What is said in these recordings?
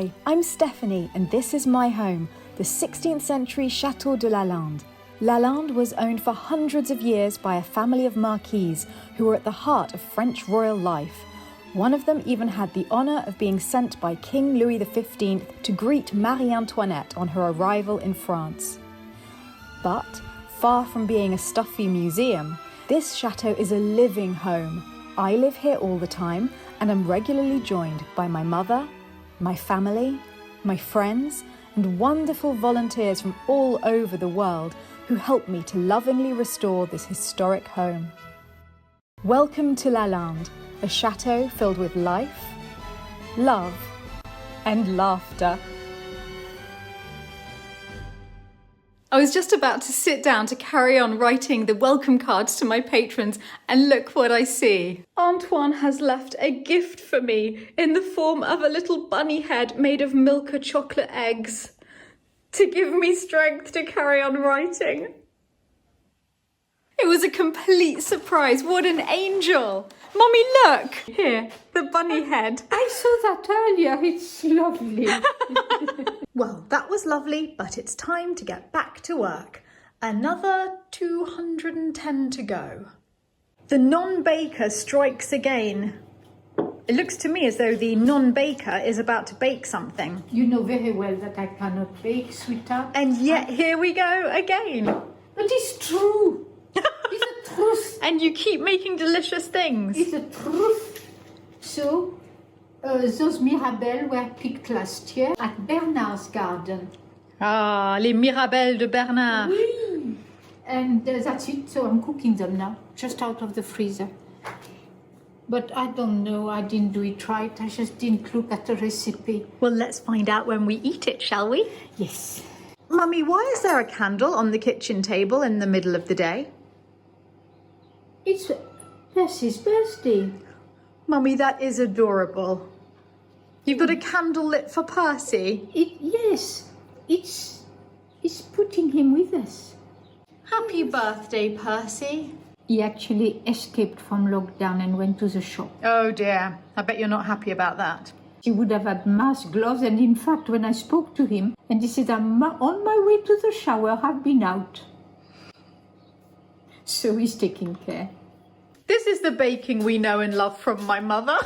Hi, I'm Stephanie and this is my home, the 16th century Chateau de Lalande. Lalande was owned for hundreds of years by a family of marquises who were at the heart of French royal life. One of them even had the honour of being sent by King Louis XV to greet Marie Antoinette on her arrival in France. But, far from being a stuffy museum, this chateau is a living home. I live here all the time and am regularly joined by my mother, my family, my friends, and wonderful volunteers from all over the world who help me to lovingly restore this historic home. Welcome to Lalande, a chateau filled with life, love, and laughter. I was just about to sit down to carry on writing the welcome cards to my patrons, and look what I see. Antoine has left a gift for me in the form of a little bunny head made of Milka chocolate eggs to give me strength to carry on writing. It was a complete surprise. What an angel. Mommy, look! Here, the bunny head. I saw that earlier. It's lovely. Well, that was lovely, but it's time to get back to work. Another 210 to go. The non-baker strikes again. It looks to me as though the non-baker is about to bake something. You know very well that I cannot bake, sweetheart. And yet here we go again. But it's true. It's a truth. And you keep making delicious things. It's a truth. So, those mirabelles were picked last year at Bernard's garden. Ah, les mirabelles de Bernard. Oui. And that's it. So I'm cooking them now, just out of the freezer. But I don't know. I didn't do it right. I just didn't look at the recipe. Well, let's find out when we eat it, shall we? Yes. Mummy, why is there a candle on the kitchen table in the middle of the day? It's Percy's birthday. Mummy, that is adorable. You've got a candle lit for Percy? Yes. It's putting him with us. Happy birthday, Percy. He actually escaped from lockdown and went to the shop. Oh dear, I bet you're not happy about that. He would have had mask, gloves, and in fact, when I spoke to him, and he said, I'm on my way to the shower, I've been out. So he's taking care. This is the baking we know and love from my mother.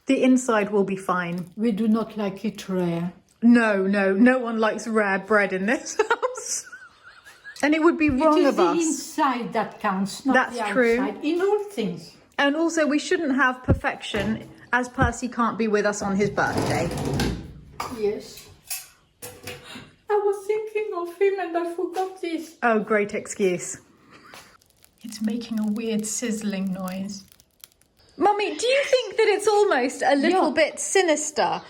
The inside will be fine. We do not like it rare. No one likes rare bread in this house. And it would be wrong of us. It is the inside that counts, not That's the outside. true. In all things. And also, we shouldn't have perfection, as Percy can't be with us on his birthday. Yes. I was thinking of him and I forgot this. Oh, great excuse. It's making a weird sizzling noise. Mummy, do you think that it's almost a little bit sinister?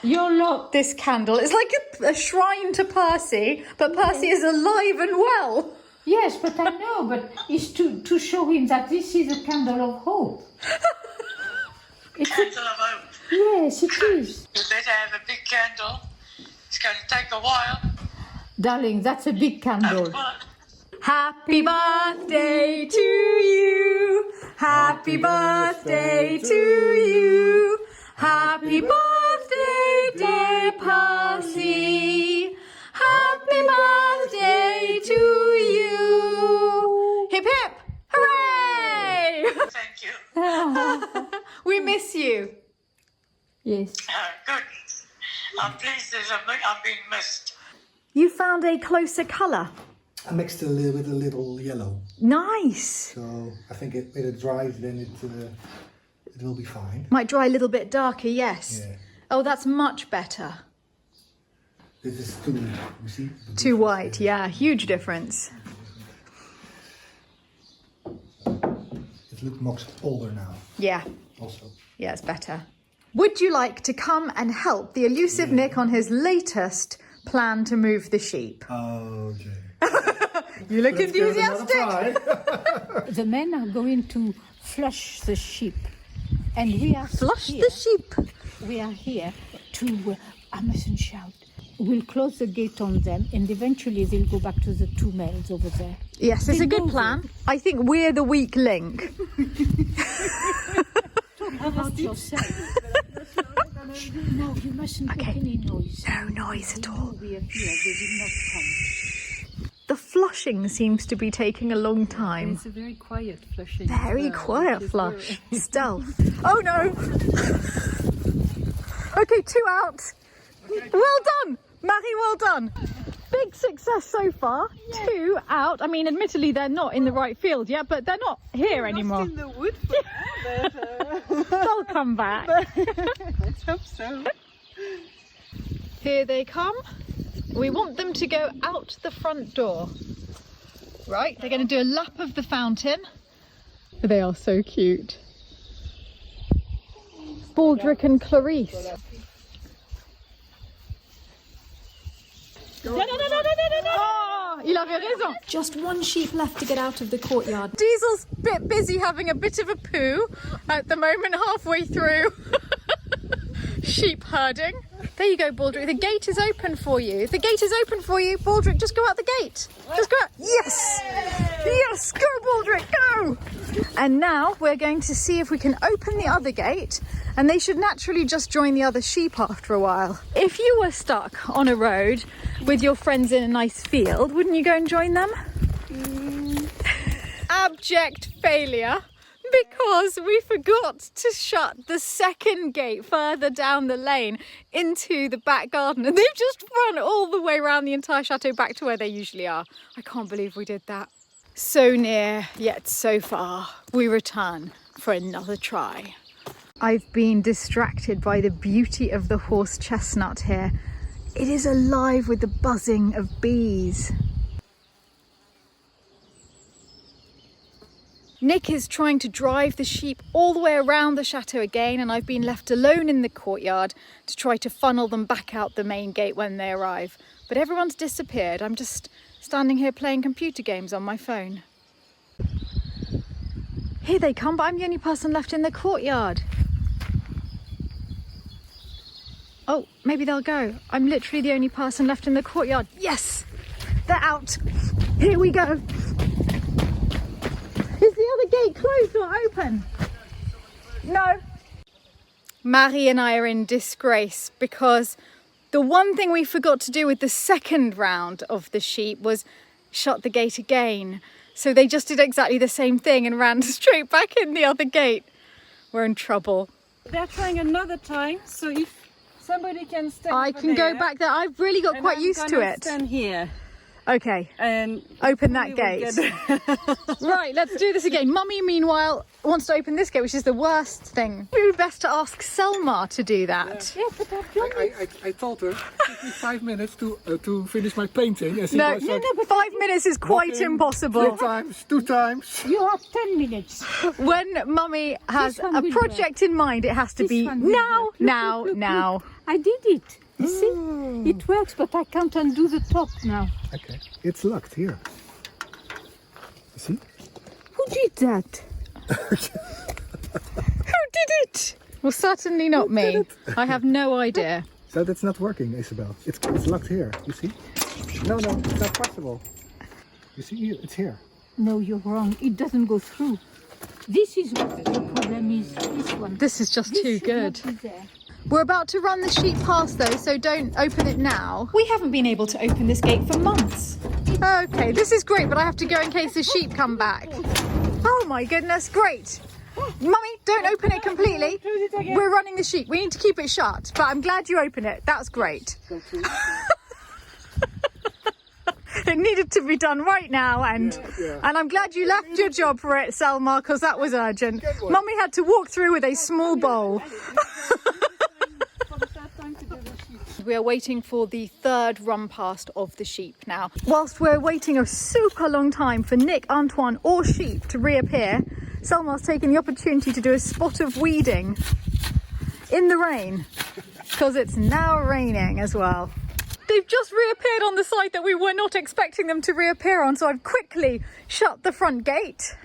This candle. It's like a shrine to Percy, but Percy is alive and well. Yes, but I know, but it's to show him that this is a candle of hope. It's candle of hope. Yes, it is. You better have a big candle. It's going to take a while. Darling, that's a big candle. Happy birthday to you. Happy birthday to you. Happy birthday, dear Percy. Happy birthday to you. Hip hip. Hooray! Thank you. We miss you. Yes. Good. I'm pleased that I'm being missed. You found a closer colour. I mixed it with a little yellow. Nice. So I think when it dries, then it will be fine. Might dry a little bit darker, yes. Yeah. Oh, that's much better. This is too, you see? Too white, yeah, huge difference. It looks much older now. Yeah, Also. yeah, it's better. Would you like to come and help the elusive Nick on his latest plan to move the sheep? Okay. You look enthusiastic. The men are going to flush the sheep. And we are Flush here. the sheep. We are here to, I mustn't shout. We'll close the gate on them and eventually they'll go back to the two males over there. Yes, it's a good plan. I think we're the weak link. Talk about yourself. No, you mustn't make any noise. No noise at all. We are here. They will not come. The flushing seems to be taking a long time. It's a very quiet flushing. Very quiet flush. Stealth. Oh no! Okay, 2 out. Well done, Marie, well done. Big success so far. 2 out. I mean, admittedly, they're not in the right field yet, but they're not here anymore. In the wood for now, but, They'll come back. let's hope so. Here they come. We want them to go out the front door. Right, they're going to do a lap of the fountain. They are so cute. Baldric and Clarice. No. Oh, il avait raison. Just 1 sheep left to get out of the courtyard. Diesel's busy having a bit of a poo at the moment, halfway through sheep herding. There you go, Baldric. The gate is open for you. The gate is open for you, Baldric. Just go out the gate. Just go out. Yes! Yes! Go, Baldric, go! And now we're going to see if we can open the other gate, and they should naturally just join the other sheep after a while. If you were stuck on a road with your friends in a nice field, wouldn't you go and join them? Abject failure. Because we forgot to shut the second gate further down the lane into the back garden, and they've just run all the way around the entire chateau back to where they usually are. I can't believe we did that. So near, yet so far. We return for another try. I've been distracted by the beauty of the horse chestnut here. It is alive with the buzzing of bees. Nick is trying to drive the sheep all the way around the chateau again, and I've been left alone in the courtyard to try to funnel them back out the main gate when they arrive. But everyone's disappeared. I'm just standing here playing computer games on my phone. Here they come, but I'm the only person left in the courtyard. Oh, maybe they'll go. I'm literally the only person left in the courtyard. Yes, they're out. Here we go. Is the other gate closed or open? No. Marie and I are in disgrace because the one thing we forgot to do with the second round of the sheep was shut the gate again. So they just did exactly the same thing and ran straight back in the other gate. We're in trouble. They're trying another time, so if somebody can stand I can go back there. I've really got quite used to it. Stand here. Okay, And open that gate. Right, let's do this again. Mummy, meanwhile, wants to open this gate, which is the worst thing. It would be best to ask Selma to do that. Yeah, but I told her, give me 5 minutes to finish my painting. And No, 5 minutes is quite impossible. 2 times. you have 10 minutes. When Mummy has This one a will project in mind, it has to This be one will now, work. now, Look, now. I did it. You see? It works, but I can't undo the top now. Okay, it's locked here. You see? Who did that? Who did it? Well, certainly not me. I have no idea. So that's not working, Isabel. It's locked here. You see? No, it's not possible. You see, it's here. No, you're wrong. It doesn't go through. This is what the problem is. This one. This is just too should good. not be there. We're about to run the sheep past though, so don't open it now. We haven't been able to open this gate for months. Okay, this is great, but I have to go in case the sheep come back. Oh my goodness, great. Mummy, don't open it completely. We're running the sheep. We need to keep it shut, but I'm glad you opened it. That's great. It needed to be done right now, and I'm glad you left your job for it, Selma, because that was urgent. Mummy had to walk through with a small bowl. We are waiting for the third run past of the sheep now. Whilst we're waiting a super long time for Nick, Antoine or sheep to reappear, Selma's taking the opportunity to do a spot of weeding in the rain, because it's now raining as well. They've just reappeared on the side that we were not expecting them to reappear on, so I've quickly shut the front gate.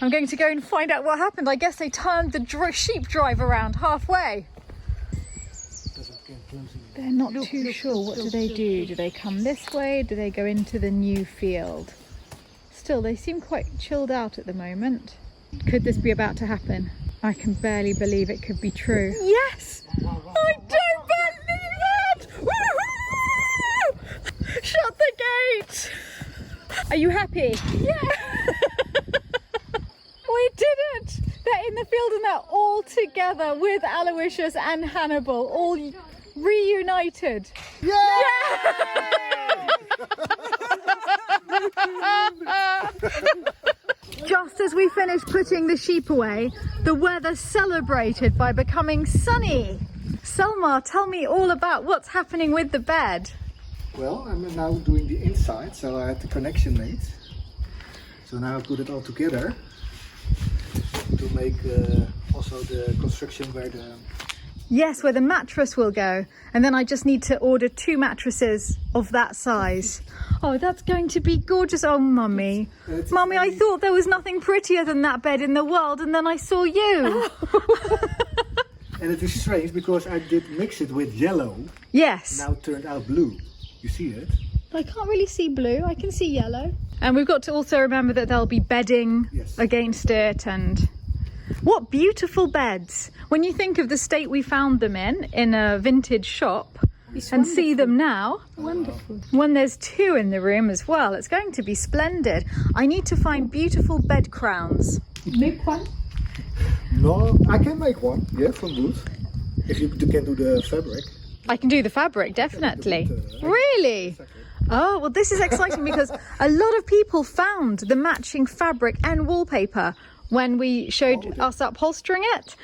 I'm going to go and find out what happened. I guess they turned the sheep drive around halfway. They're not too sure. What do they do? Do they come this way? Do they go into the new field? Still, they seem quite chilled out at the moment. Could this be about to happen? I can barely believe it could be true. Yes! I don't believe it! Woohoo! Shut the gate! Are you happy? Yeah! We did it! They're in the field and they're all together with Aloysius and Hannibal, all reunited. Yeah! Just as we finished putting the sheep away, the weather celebrated by becoming sunny. Selma, tell me all about what's happening with the bed. Well, I'm now doing the inside, so I had the connection made. So now I put it all together to make also the construction where the... Yes, where the mattress will go. And then I just need to order 2 mattresses of that size. Oh, that's going to be gorgeous. Oh, Mummy. Mummy, I thought there was nothing prettier than that bed in the world, and then I saw you. And it is strange because I did mix it with yellow. Yes. Now it turned out blue. You see it? I can't really see blue. I can see yellow. And we've got to also remember that there'll be bedding against it. And what beautiful beds. When you think of the state we found them in a vintage shop, and see them now. Wonderful. When there's 2 in the room as well, it's going to be splendid. I need to find beautiful bed crowns. Make one. No, I can make one. Yeah, from wood. If you can do the fabric. I can do the fabric, definitely. Really? Oh, well, this is exciting because a lot of people found the matching fabric and wallpaper when we showed us upholstering it.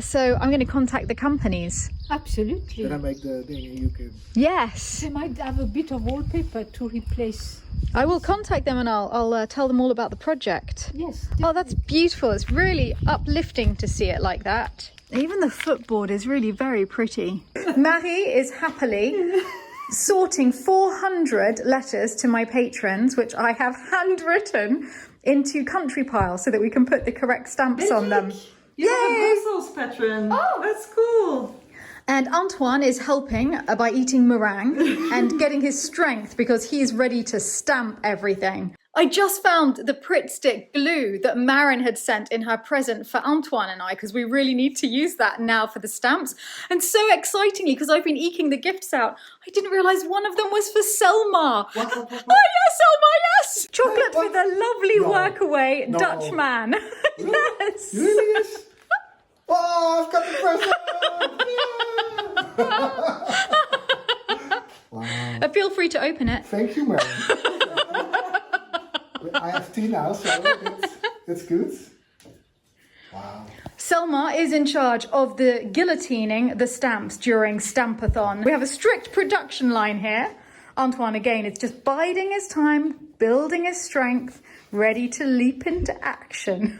So I'm going to contact the companies. Absolutely. Then I make the thing and you can... Yes. They might have a bit of wallpaper to replace. I will contact them and I'll tell them all about the project. Yes. Oh, that's beautiful. It's really uplifting to see it like that. Even the footboard is really very pretty. Marie is happily sorting 400 letters to my patrons, which I have handwritten into country piles so that we can put the correct stamps on them. You have a Yay! Brussels patron. Oh, that's cool. And Antoine is helping by eating meringue and getting his strength because he's ready to stamp everything. I just found the Pritt stick glue that Marin had sent in her present for Antoine and I, because we really need to use that now for the stamps. And so excitingly, because I've been eking the gifts out, I didn't realise one of them was for Selma. What? Oh yes, Selma, yes! Chocolate with a lovely workaway Dutch man. Yes. You really is? Oh, I've got the present! Wow. Feel free to open it. Thank you, Mary. I have tea now, so that's good. Wow. Selma is in charge of the guillotining the stamps during stampathon. We have a strict production line here. Antoine, again, is just biding his time, building his strength, ready to leap into action.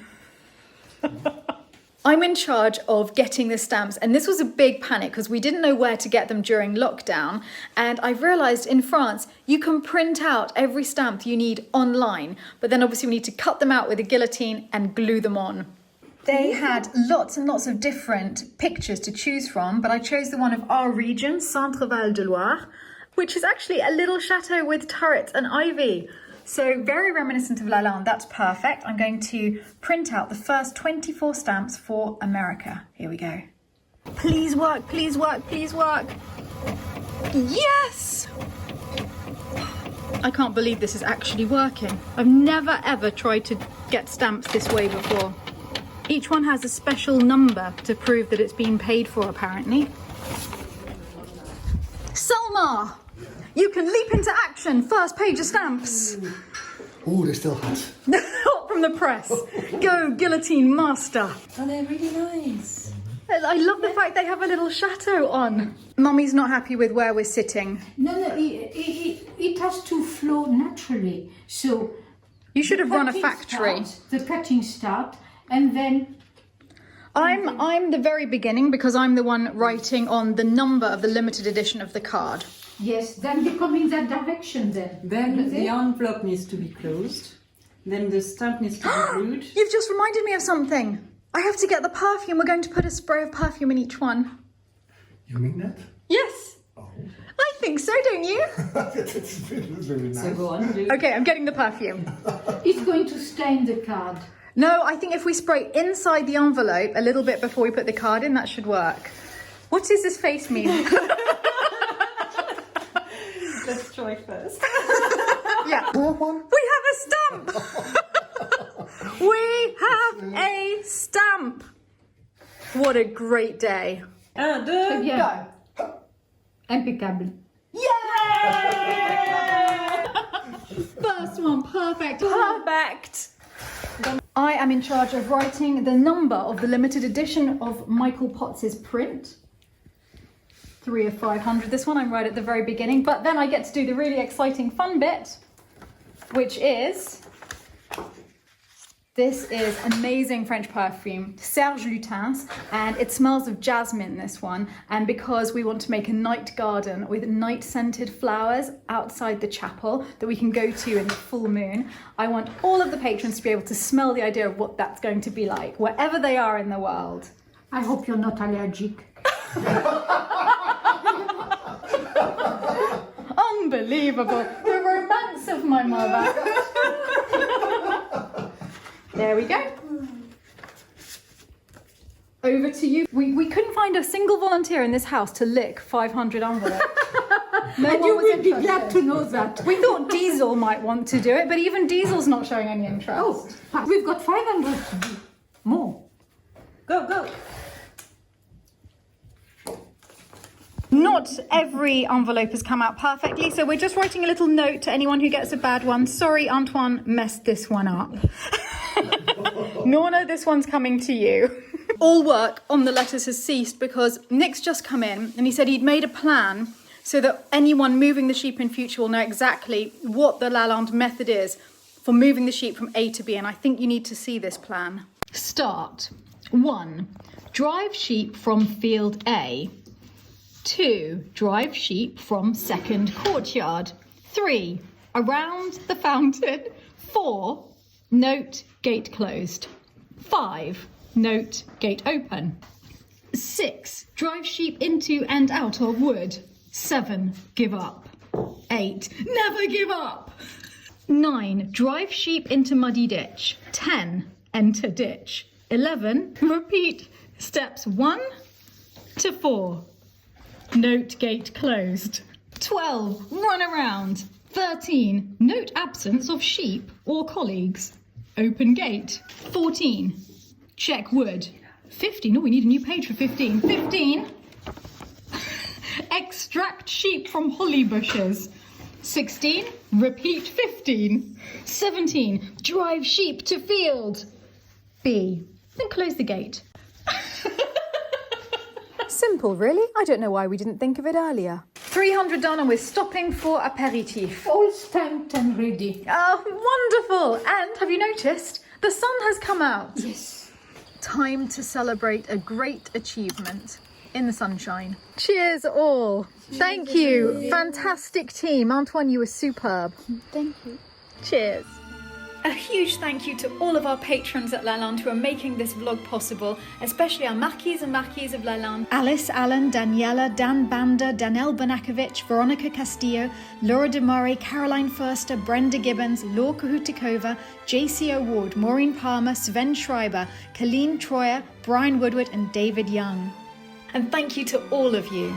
I'm in charge of getting the stamps, and this was a big panic because we didn't know where to get them during lockdown. And I've realised in France, you can print out every stamp you need online, but then obviously we need to cut them out with a guillotine and glue them on. They had lots and lots of different pictures to choose from, but I chose the one of our region, Centre-Val de Loire, which is actually a little chateau with turrets and ivy. So very reminiscent of Lalande, that's perfect. I'm going to print out the first 24 stamps for America. Here we go. Please work, please work, please work. Yes! I can't believe this is actually working. I've never ever tried to get stamps this way before. Each one has a special number to prove that it's been paid for, apparently. Selma! You can leap into action. First page of stamps. Ooh, they're still hot. Hot from the press. Go, guillotine master. Oh, they're really nice. I love the fact they have a little chateau on. Mummy's not happy with where we're sitting. No, it has to flow naturally. So You should have run a factory. The cutting start, and then I'm the very beginning because I'm the one writing on the number of the limited edition of the card. yes, then they come in that direction. Then the envelope needs to be closed. Then the stamp needs to be glued. You've just reminded me of something. I have to get the perfume. We're going to put a spray of perfume in each one. You mean that? Yes. Oh. I think so, don't you? That's very nice. So go on, do. Okay, I'm getting the perfume. It's going to stain the card. No, I think if we spray inside the envelope a little bit before we put the card in, that should work. What does this face mean? Let's try first. Yeah. We have a stamp! We have a stamp! What a great day. Un, deux, Bien. Go. Impeccable. First one, perfect. Perfect. I am in charge of writing the number of the limited edition of Michael Potts's print. 3 of 500. This one I'm right at the very beginning, but then I get to do the really exciting fun bit, which is, this is amazing French perfume, Serge Lutens, and it smells of jasmine, this one. And because we want to make a night garden with night scented flowers outside the chapel that we can go to in the full moon, I want all of the patrons to be able to smell the idea of what that's going to be like, wherever they are in the world. I hope you're not allergic. Unbelievable. The romance of my mother. There we go. Over to you. We couldn't find a single volunteer in this house to lick 500 envelopes. No And one you was will be interested. glad to know that. We thought Diesel might want to do it, but even Diesel's not showing any interest. Oh, we've got 500 to do. More. go, go. Not every envelope has come out perfectly, so we're just writing a little note to anyone who gets a bad one. Sorry, Antoine messed this one up. Norna, this one's coming to you. All work on the letters has ceased because Nick's just come in and he said he'd made a plan so that anyone moving the sheep in future will know exactly what the Lalande method is for moving the sheep from A to B, and I think you need to see this plan. Start. 1. Drive sheep from field A. 2. Drive sheep from second courtyard. 3. Around the fountain. 4. Note gate closed. 5. Note gate open. 6. Drive sheep into and out of wood. 7. Give up. 8. Never give up. 9. Drive sheep into muddy ditch. 10. Enter ditch. 11. Repeat steps 1 to 4. Note gate closed. 12. Run around. 13. Note absence of sheep or colleagues. Open gate. 14. Check wood. 15. Oh, we need a new page for 15. 15. Extract sheep from holly bushes. 16. Repeat 15. 17. Drive sheep to field B. Then close the gate. Simple, really. I don't know why we didn't think of it earlier. 300 done and we're stopping for aperitif. All stamped and ready. Oh, wonderful. And have you noticed? The sun has come out. Yes. Time to celebrate a great achievement in the sunshine. Cheers all. Thank you. Fantastic team. Antoine, you were superb. Thank you. Cheers. A huge thank you to all of our patrons at Lalande who are making this vlog possible, especially our Marquise and Marquise of Lalande, Alice Allen, Daniela, Dan Banda, Danelle Banakovic, Veronica Castillo, Laura Demare, Caroline Förster, Brenda Gibbons, Laura Kahutikova, JC O'Ward, Maureen Palmer, Sven Schreiber, Colleen Troyer, Brian Woodward and David Young. And thank you to all of you